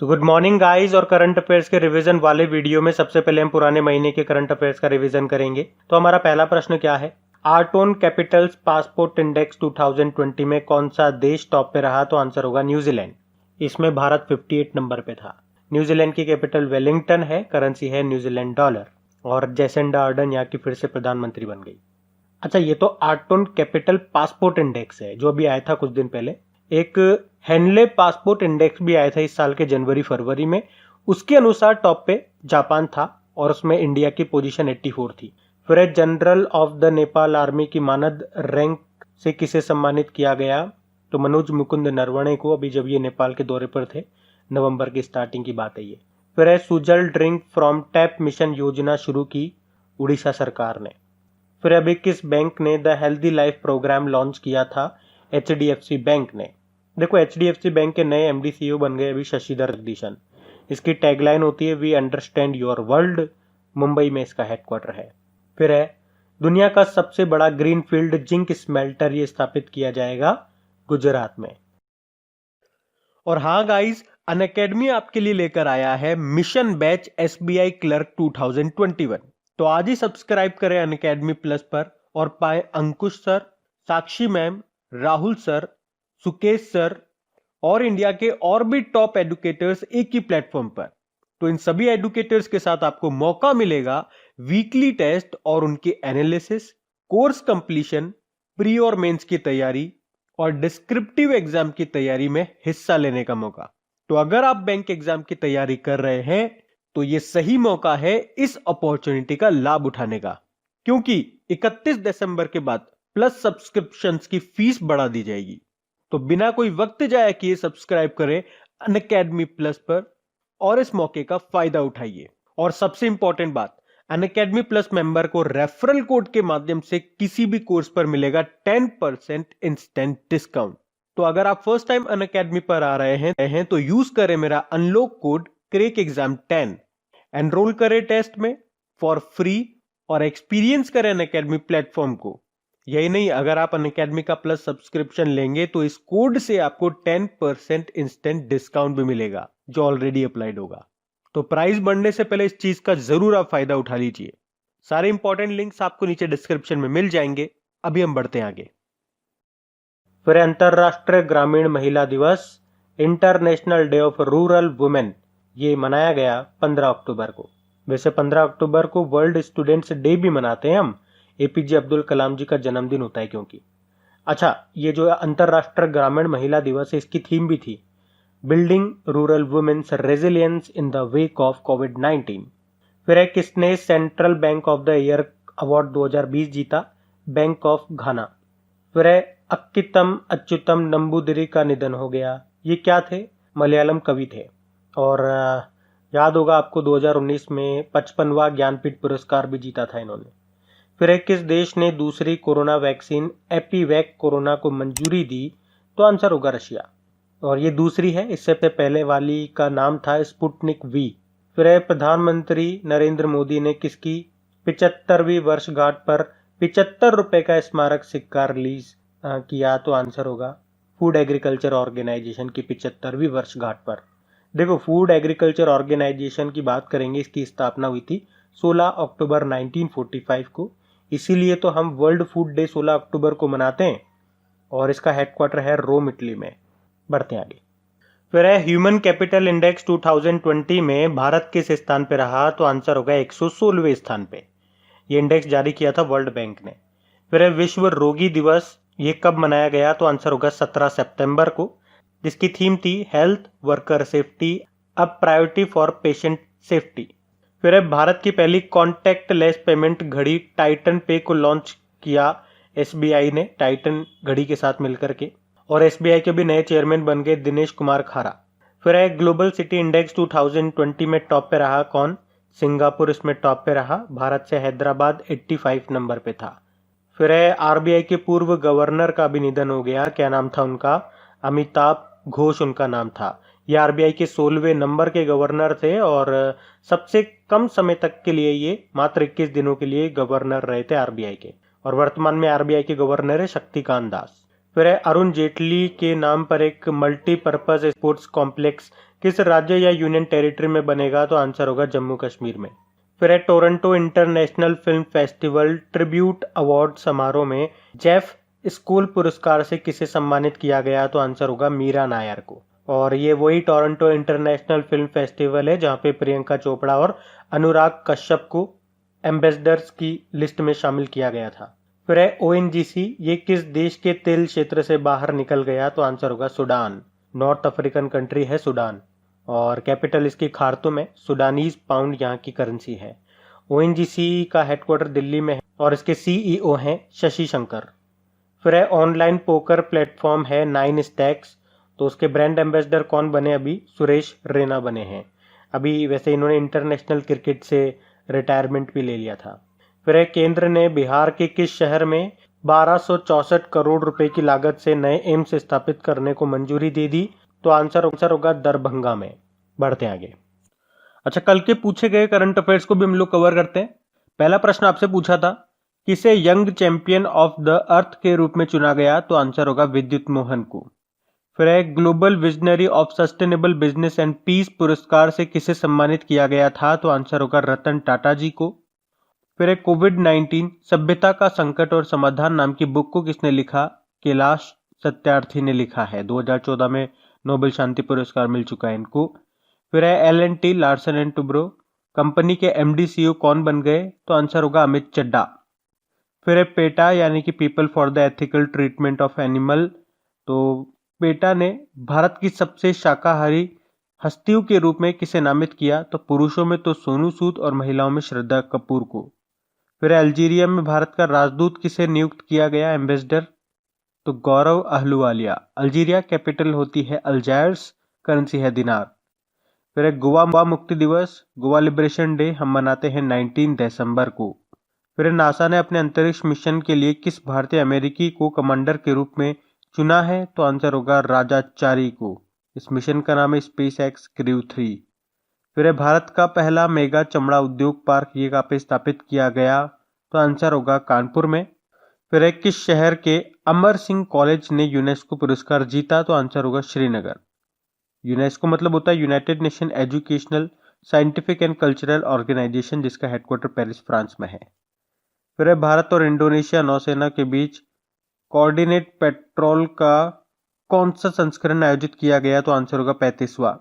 तो good morning guys. और current affairs के रिवीजन वाले वीडियो में सबसे पहले हम पुराने महीने के करंट अफेयर्स का रिवीजन करेंगे। तो हमारा पहला प्रश्न क्या है, आर्टोन कैपिटल्स पासपोर्ट इंडेक्स 2020 में कौन सा देश टॉप पे रहा? तो आंसर होगा न्यूजीलैंड। इसमें भारत 58 नंबर पे था। न्यूजीलैंड की कैपिटल वेलिंगटन है, करेंसी है न्यूजीलैंड डॉलर, और जेसिंडा अर्डन यहाँ की फिर से प्रधानमंत्री बन गई। अच्छा, ये तो आर्टोन कैपिटल पासपोर्ट इंडेक्स है जो अभी आया था कुछ दिन पहले। एक हेनले पासपोर्ट इंडेक्स भी आया था इस साल के जनवरी फरवरी में। उसके अनुसार टॉप पे जापान था और उसमें इंडिया की पोजीशन 84 थी। फिर general of the Nepal army की मानद रैंक से किसे सम्मानित किया गया? तो मनोज मुकुंद नरवणे को, अभी जब ये नेपाल के दौरे पर थे, नवंबर की स्टार्टिंग की बात है ये। फिर Sujal drink from tap mission योजना शुरू की उड़ीसा सरकार ने। फिर अभी किस बैंक ने the healthy life program launch किया था? HDFC बैंक ने। देखो, HDFC बैंक के नए MD CEO बन गए अभी शशिधर जगदीशन। इसकी टैगलाइन होती है we understand your world. Mumbai में इसका हेडक्वार्टर है। फिर है दुनिया का सबसे बड़ा ग्रीनफील्ड जिंक स्मेल्टर, ये स्थापित किया जाएगा गुजरात में। और हाँ गाइस, अनअकैडमी आपके लिए लेकर आया है मिशन बैच SBI क्लर्क 2021। तो आज ही सब्सक्राइब करें अनअकैडमी प्लस पर और पाए Ankush sir, Sakshi ma'am, Rahul sir, Sukesh sir और इंडिया के और भी टॉप एडुकेटर्स एक ही प्लेटफॉर्म पर। तो इन सभी एडुकेटर्स के साथ आपको मौका मिलेगा वीकली टेस्ट और उनके एनालिसिस, कोर्स कंप्लीशन, प्री और मेंस की तैयारी और डिस्क्रिप्टिव एग्जाम की तैयारी में हिस्सा लेने का मौका। तो अगर आप बैंक एग्जाम की तैयारी कर रहे हैं तो यह सही मौका है इस अपॉर्चुनिटी का लाभ उठाने का, क्योंकि 31 दिसंबर के बाद प्लस सब्सक्रिप्शंस की फीस बढ़ा दी जाएगी। तो बिना कोई वक्त जाया किए सब्सक्राइब करें अनअकैडमी प्लस पर और इस मौके का फायदा उठाइए। और सबसे इंपॉर्टेंट बात, अनअकैडमी प्लस मेंबर को रेफरल कोड के माध्यम से किसी भी कोर्स पर मिलेगा 10% इंस्टेंट डिस्काउंट। तो अगर आप फर्स्ट टाइम अनअकैडमी पर आ रहे हैं तो यूज करें मेरा unlock code crack exam 10। Enrol करें टेस्ट में फॉर फ्री और एक्सपीरियंस करें अनअकैडमी प्लेटफॉर्म को। यही नहीं, अगर आप अनअकैडमी का प्लस सब्सक्रिप्शन लेंगे तो इस कोड से आपको 10% इंस्टेंट डिस्काउंट भी मिलेगा जो ऑलरेडी अप्लाइड होगा। तो प्राइस बढ़ने से पहले इस चीज का जरूर आप फायदा उठा लीजिए। सारे इंपॉर्टेंट लिंक्स आपको नीचे डिस्क्रिप्शन में मिल जाएंगे। अभी हम बढ़ते हैं आगे। फिर अंतरराष्ट्रीय ग्रामीण महिला दिवस, international day of rural women, ये मनाया गया 15 अक्टूबर को। वैसे 15 अक्टूबर को वर्ल्ड स्टूडेंट्स डे भी मनाते हैं हम। APJ अब्दुल कलाम जी का जन्मदिन होता है क्योंकि। अच्छा, ये जो अंतरराष्ट्रीय ग्रामीण महिला दिवस है, इसकी थीम भी थी building rural women's resilience in the wake of कोविड-19। फिर है किसने central bank of the year award 2020 जीता? Bank of Ghana. फिर है अक्कितम अच्युतम नंबूदिरी का निधन हो गया। ये क्या थे? मलयालम कवि थे। और याद होगा आपको 2019 में 55वां ज्ञानपीठ पुरस्कार भी जीता था इन्होंने। फिर एक किस देश ने दूसरी कोरोना वैक्सीन एपीवैक कोरोना को मंजूरी दी? तो आंसर होगा रशिया, और ये दूसरी है। इससे पहले वाली का नाम था स्पुतनिक वी। फिर प्रधानमंत्री नरेंद्र मोदी ने किसकी 75वीं वर्षगांठ पर 75 रुपए का स्मारक सिक्का रिलीज किया? तो आंसर होगा फूड एग्रीकल्चर ऑर्गेनाइजेशन की 75वीं वर्षगांठ पर। देखो, फूड एग्रीकल्चर ऑर्गेनाइजेशन की बात करेंगे, इसकी स्थापना हुई थी 16 अक्टूबर 1945 को। इसीलिए तो हम वर्ल्ड फूड डे 16 अक्टूबर को मनाते हैं, और इसका हेडक्वार्टर है रोम, इटली में। बढ़ते हैं आगे। फिर है ह्यूमन कैपिटल इंडेक्स 2020 में भारत किस स्थान पे रहा? तो आंसर होगा 116वें स्थान पे। ये इंडेक्स जारी किया था वर्ल्ड बैंक ने। फिर है विश्व रोगी दिवस, ये कब मनाया गया? तो आंसर होगा 17 सितंबर को, जिसकी थीम थी हेल्थ वर्कर सेफ्टी अब प्रायोरिटी फॉर पेशेंट सेफ्टी। फिर है भारत की पहली कॉन्टैक्टलेस पेमेंट घड़ी टाइटन पे को लॉन्च किया SBI ने, टाइटन घड़ी के साथ मिलकर के। और SBI के भी नए चेयरमैन बन गए दिनेश कुमार खारा। फिर है ग्लोबल सिटी इंडेक्स 2020 में टॉप पे रहा कौन? सिंगापुर इसमें टॉप पे रहा। भारत से हैदराबाद 85 नंबर पे था। फिर है RBI के पूर्व गवर्नर का भी निधन हो गया। क्या नाम था उनका? अमिताभ घोष उनका नाम था। ये RBI के 16वें नंबर के गवर्नर थे और सबसे कम समय तक के लिए ये मात्र 21 दिनों के लिए गवर्नर रहे थे RBI के। और वर्तमान में RBI के गवर्नर है शक्तिकांत दास। फिर है अरुण जेटली के नाम पर एक मल्टीपर्पज स्पोर्ट्स कॉम्प्लेक्स किस राज्य या यूनियन टेरिटरी में बनेगा? तो आंसर होगा जम्मू कश्मीर में। फिर है Toronto international film festival tribute award समारोह में जेफ स्कूल पुरस्कार से किसे सम्मानित किया गया? तो आंसर होगा मीरा नायर को। और ये वही टोरंटो इंटरनेशनल फिल्म फेस्टिवल है जहाँ पे प्रियंका चोपड़ा और अनुराग कश्यप को एम्बेसडर्स की लिस्ट में शामिल किया गया था। फिर है ओएनजीसी, ये किस देश के तेल क्षेत्र से बाहर निकल गया? तो आंसर होगा सूडान। नॉर्थ अफ्रीकन कंट्री है सूडान और कैपिटल इसकी खार्तूम है। सूडानीज पाउंड यहाँ की करेंसी है। ओएनजीसी का हेडक्वार्टर दिल्ली में है और इसके सीईओ हैं शशि शंकर। फिर है ऑनलाइन पोकर प्लेटफॉर्म है 9 स्टैक्स, तो उसके ब्रांड एम्बेसडर कौन बने? अभी सुरेश रैना बने हैं। अभी वैसे इन्होंने इंटरनेशनल क्रिकेट से रिटायरमेंट भी ले लिया था। फिर है केंद्र ने बिहार के किस शहर में 1264 करोड़ रुपए की लागत से नए एम्स स्थापित करने को मंजूरी दे दी? तो आंसर होगा दरभंगा में। बढ़ते आगे। अच्छा, कल के पूछे गए करंट अफेयर्स को भी हम लोग कवर करते हैं। पहला प्रश्न आपसे पूछा था, किसे young champion of the earth के रूप में चुना गया? तो आंसर होगा विद्युत मोहन को। फिर है global visionary of sustainable business and peace पुरस्कार से किसे सम्मानित किया गया था? तो आंसर होगा रतन टाटा जी को। फिर है कोविड-19 सभ्यता का संकट और समाधान नाम की बुक को किसने लिखा? कैलाश सत्यार्थी ने लिखा है। 2014 में नोबेल शांति पुरस्कार मिल चुका है इनको। फिर है L&T Larsen and Toubro company के MD CEO कौन बन गए? तो आंसर होगा अमित चड्डा। फिर है पेटा यानी कि people for the ethical treatment of animal, तो पेटा ने भारत की सबसे शाकाहारी हस्तियों के रूप में किसे नामित किया? तो पुरुषों में तो सोनू सूद और महिलाओं में श्रद्धा कपूर को। फिर अल्जीरिया में भारत का राजदूत किसे नियुक्त किया गया एम्बेसडर? तो गौरव अहलुवालिया। अल्जीरिया कैपिटल होती है अल्जायर्स, करेंसी है दिनार। फिर है गोवा मुक्ति दिवस, गोवा लिबरेशन डे हम मनाते हैं 19 दिसंबर को। फिर नासा ने अपने अंतरिक्ष मिशन के लिए किस भारतीय अमेरिकी को कमांडर के रूप में चुना है? तो आंसर होगा राजाचारी को। इस मिशन का नाम है स्पेस एक्स क्रू 3। फिर है भारत का पहला मेगा चमड़ा उद्योग पार्क ये कहाँ पे स्थापित किया गया? तो आंसर होगा कानपुर में। फिर है किस शहर के अमर सिंह कॉलेज ने यूनेस्को पुरस्कार जीता? तो आंसर होगा श्रीनगर। यूनेस्को मतलब होता है United Nation Educational Scientific and Cultural Organization, जिसका हेडक्वार्टर पेरिस फ्रांस में है। फिर है भारत और इंडोनेशिया नौसेना के बीच कोऑर्डिनेट पेट्रोल का कौन सा संस्करण आयोजित किया गया? तो आंसर होगा 35वां।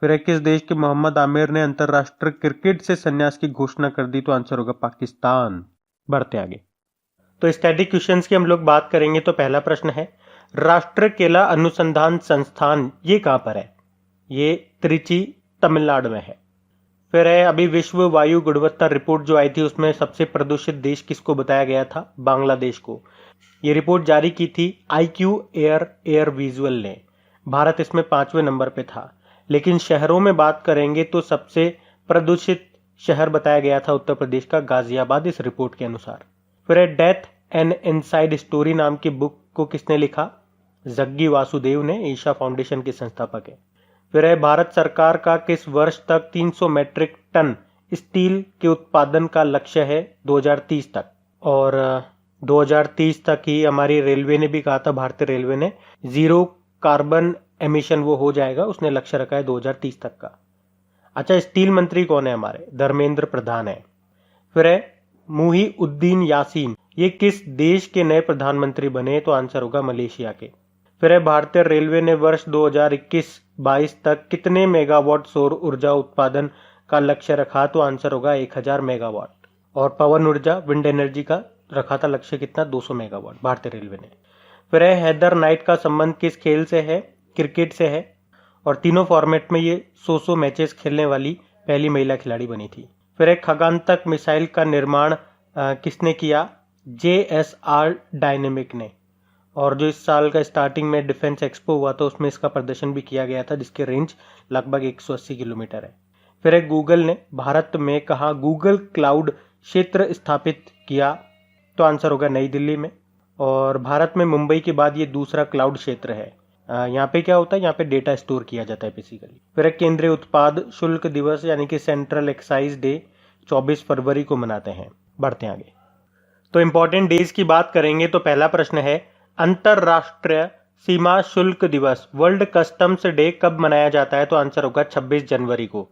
फिर है किस देश के मोहम्मद आमिर ने अंतरराष्ट्रीय क्रिकेट से संन्यास की घोषणा कर दी? तो आंसर होगा पाकिस्तान। बढ़ते आगे। तो स्टैटिक क्वेश्चंस की हम लोग बात करेंगे। तो पहला प्रश्न है, राष्ट्रीय केला अनुसंधान संस्थान ये कहाँ पर है? ये त्रिची तमिलनाडु में है। फिर है अभी विश्व वायु गुणवत्ता रिपोर्ट जो आई थी उसमें सबसे प्रदूषित देश किसको बताया गया था? बांग्लादेश को। ये रिपोर्ट जारी की थी IQ एयर विजुअल ने। भारत इसमें 5वें नंबर पे था। लेकिन शहरों में बात करेंगे तो सबसे प्रदूषित शहर बताया गया था उत्तर प्रदेश का गाजियाबाद इस रिपोर्ट के अनुसार। फिर है डेथ एन इनसाइड स्टोरी नाम की बुक को किसने लिखा? जग्गी वासुदेव ने, ईशा फाउंडेशन के संस्थापक है। फिर है भारत सरकार का किस वर्ष तक 300 मैट्रिक टन स्टील के उत्पादन का लक्ष्य है? 2030 तक। और 2030 तक ही हमारी रेलवे ने भी कहा था, भारतीय रेलवे ने, जीरो कार्बन एमिशन वो हो जाएगा, उसने लक्ष्य रखा है 2030 तक का। अच्छा, स्टील मंत्री कौन है हमारे? धर्मेंद्र प्रधान है। फिर है मुहीउद्दीन यासीन, ये किस देश के नए प्रधानमंत्री बने? तो आंसर होगा मलेशिया के। फिर है भारतीय रेलवे ने वर्ष 2021-22 तक कितने मेगावाट सौर ऊर्जा उत्पादन का लक्ष्य रखा? तो आंसर होगा 1000 मेगावाट। और पवन ऊर्जा विंड एनर्जी का रखा था लक्ष्य कितना? 200 मेगावाट भारतीय रेलवे ने। फिर है हैदर नाइट का संबंध किस खेल से है? क्रिकेट से है। और तीनों फॉर्मेट में ये 100 मैचेस खेलने वाली पहली महिला खिलाड़ी बनी थी। फिर एक खगानतक मिसाइल का निर्माण किसने किया? JSR डायनेमिक ने। और जो इस साल का स्टार्टिंग में डिफेंस एक्सपो हुआ था उसमें इसका प्रदर्शन भी किया गया था, जिसकी रेंज लगभग 180 किलोमीटर है। फिर एक गूगल ने भारत में कहा गूगल क्लाउड क्षेत्र स्थापित किया? तो आंसर होगा नई दिल्ली में। और भारत में मुंबई के बाद ये दूसरा क्लाउड क्षेत्र है। यहाँ पे क्या होता है? यहाँ पे डेटा स्टोर किया जाता है बेसिकली। फिर एक केंद्रीय उत्पाद शुल्क दिवस यानी कि सेंट्रल एक्साइज डे 24 फरवरी को मनाते हैं। बढ़ते हैं आगे। तो इंपॉर्टेंट डेज की बात करेंगे तो पहला प्रश्न है, अंतरराष्ट्रीय सीमा शुल्क दिवस वर्ल्ड कस्टम्स डे कब मनाया जाता है? तो आंसर होगा 26 जनवरी को।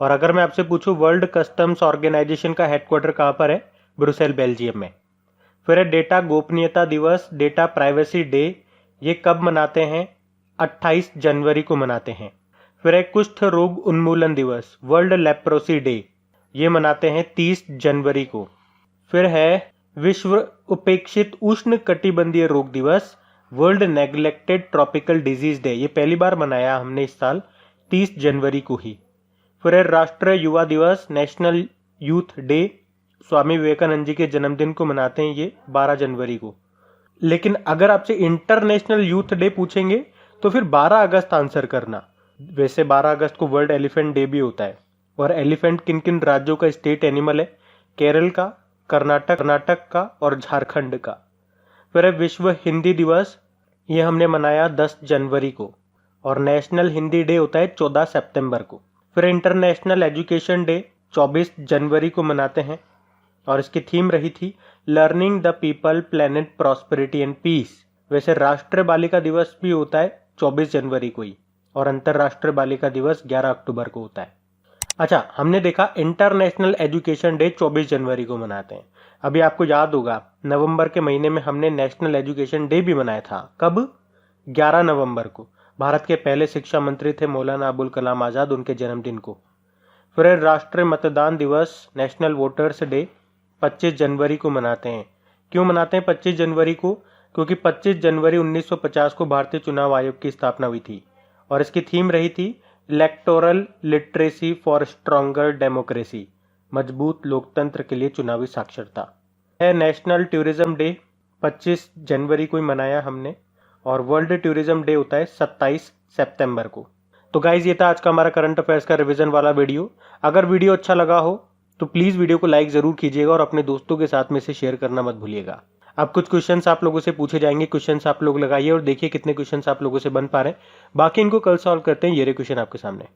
और अगर मैं आपसे पूछूं वर्ल्ड कस्टम्स ऑर्गेनाइजेशन का हेडक्वार्टर कहां पर है? ब्रुसेल, बेल्जियम में। फिर है डेटा गोपनीयता दिवस, डेटा प्राइवेसी डे, ये कब मनाते हैं? 28 जनवरी को मनाते हैं। फिर है कुष्ठ रोग उन्मूलन दिवस, वर्ल्ड लेप्रोसी डे, ये मनाते हैं 30 जनवरी को। फिर है विश्व उपेक्षित उष्ण कटिबंधीय रोग दिवस, world neglected tropical disease day, ये पहली बार मनाया हमने इस साल 30 जनवरी को ही। फिर है राष्ट्रीय युवा दिवस, national youth day, Swami Vivekananda ji के जन्मदिन को मनाते हैं ये 12 जनवरी को। लेकिन अगर आपसे इंटरनेशनल यूथ डे पूछेंगे तो फिर 12 अगस्त आंसर करना। वैसे 12 अगस्त को वर्ल्ड एलिफेंट डे भी होता है। और एलिफेंट किन किन राज्यों का स्टेट एनिमल है? केरल का, कर्नाटक का और झारखंड का। फिर है विश्व हिंदी दिवस, ये हमने मनाया 10 जनवरी को। और नेशनल हिंदी डे होता है 14 सितंबर को। फिर इंटरनेशनल एजुकेशन डे 24 जनवरी को मनाते हैं और इसकी थीम रही थी learning the people, planet, prosperity and peace. वैसे राष्ट्रीय बालिका दिवस भी होता है 24 जनवरी को ही और अंतरराष्ट्रीय बालिका दिवस 11 अक्टूबर को होता है। अच्छा, हमने देखा इंटरनेशनल एजुकेशन डे 24 जनवरी को मनाते हैं। अभी आपको याद होगा नवंबर के महीने में हमने नेशनल एजुकेशन डे भी मनाया था। कब? 11 नवंबर को। भारत के पहले शिक्षा मंत्री थे मौलाना अबुल कलाम आज़ाद, उनके जन्मदिन को। फिर राष्ट्रीय मतदान दिवस, नेशनल वोटर्स डे 25 जनवरी को मनाते हैं। क्यों मनाते हैं 25 जनवरी को? क्योंकि 25 जनवरी 1950 को भारतीय चुनाव आयोग की स्थापना हुई थी और इसकी थीम रही थी electoral literacy for stronger democracy, मजबूत लोकतंत्र के लिए चुनावी साक्षरता। है नेशनल टूरिज्म डे 25 जनवरी को ही मनाया हमने और वर्ल्ड टूरिज्म डे होता है 27 सितंबर को। तो गाइज, ये था आज का हमारा करंट अफेयर्स का रिवीजन वाला वीडियो। अगर वीडियो अच्छा लगा हो तो प्लीज़ वीडियो को लाइक ज़रूर कीजिएगा और अपने दोस्तों के साथ में इसे शेयर करना मत भूलिएगा। अब कुछ क्वेश्चंस आप लोगों से पूछे जाएंगे, क्वेश्चंस आप लोग लगाइए और देखिए कितने क्वेश्चंस आप लोगों से बन पा रहे हैं। बाकी इनको कल सॉल्व करते हैं। ये रहे क्वेश्चन आपके सामने।